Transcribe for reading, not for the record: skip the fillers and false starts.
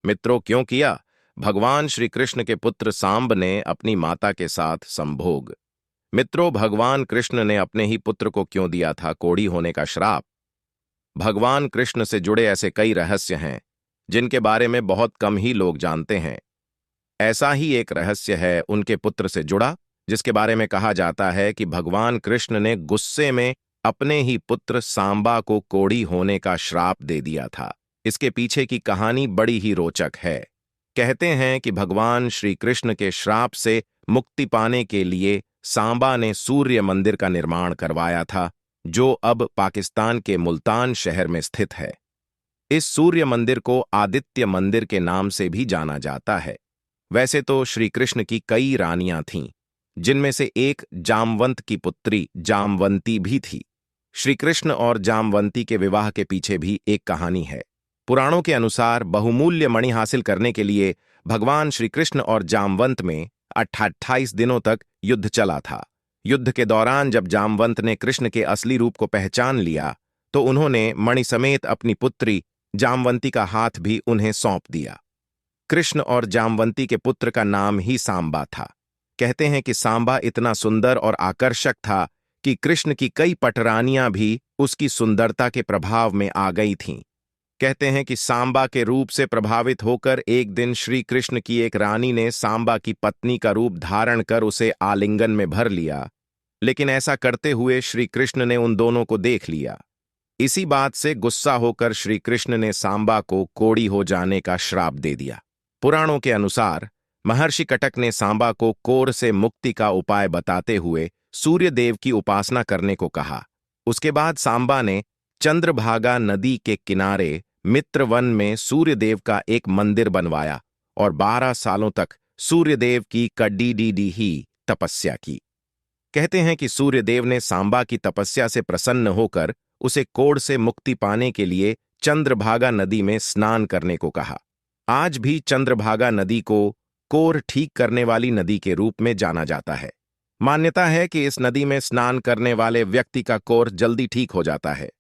मित्रों, क्यों किया? भगवान श्री कृष्ण के पुत्र सांब ने अपनी माता के साथ संभोग। मित्रों, भगवान कृष्ण ने अपने ही पुत्र को क्यों दिया था कोढ़ी होने का श्राप? भगवान कृष्ण से जुड़े ऐसे कई रहस्य हैं जिनके बारे में बहुत कम ही लोग जानते हैं। ऐसा ही एक रहस्य है उनके पुत्र से जुड़ा, जिसके बारे में कहा जाता है कि भगवान कृष्ण ने गुस्से में अपने ही पुत्र सांबा को कोढ़ी होने का श्राप दे दिया था। इसके पीछे की कहानी बड़ी ही रोचक है। कहते हैं कि भगवान श्री कृष्ण के श्राप से मुक्ति पाने के लिए सांबा ने सूर्य मंदिर का निर्माण करवाया था, जो अब पाकिस्तान के मुल्तान शहर में स्थित है। इस सूर्य मंदिर को आदित्य मंदिर के नाम से भी जाना जाता है। वैसे तो श्री कृष्ण की कई रानियां थीं, जिनमें से एक जामवंत की पुत्री जामवंती भी थी। श्री कृष्ण और जामवंती के विवाह के पीछे भी एक कहानी है। पुराणों के अनुसार बहुमूल्य मणि हासिल करने के लिए भगवान श्री कृष्ण और जामवंत में 28 दिनों तक युद्ध चला था। युद्ध के दौरान जब जामवंत ने कृष्ण के असली रूप को पहचान लिया, तो उन्होंने मणि समेत अपनी पुत्री जामवंती का हाथ भी उन्हें सौंप दिया। कृष्ण और जामवंती के पुत्र का नाम ही सांबा था। कहते हैं कि सांबा इतना सुंदर और आकर्षक था कि कृष्ण की कई पटरानियां भी उसकी सुंदरता के प्रभाव में आ गई थीं। कहते हैं कि सांबा के रूप से प्रभावित होकर एक दिन श्री कृष्ण की एक रानी ने सांबा की पत्नी का रूप धारण कर उसे आलिंगन में भर लिया, लेकिन ऐसा करते हुए श्री कृष्ण ने उन दोनों को देख लिया। इसी बात से गुस्सा होकर श्री कृष्ण ने सांबा को कोढ़ी हो जाने का श्राप दे दिया। पुराणों के अनुसार महर्षि कटक ने सांबा को कोढ़ से मुक्ति का उपाय बताते हुए सूर्य देव की उपासना करने को कहा। उसके बाद सांबा ने चंद्रभागा नदी के किनारे मित्रवन में सूर्यदेव का एक मंदिर बनवाया और 12 सालों तक सूर्यदेव की कड्डीडीडी ही तपस्या की। कहते हैं कि सूर्यदेव ने सांबा की तपस्या से प्रसन्न होकर उसे कोढ़ से मुक्ति पाने के लिए चंद्रभागा नदी में स्नान करने को कहा। आज भी चंद्रभागा नदी को कोढ़ ठीक करने वाली नदी के रूप में जाना जाता है। मान्यता है कि इस नदी में स्नान करने वाले व्यक्ति का कोढ़ जल्दी ठीक हो जाता है।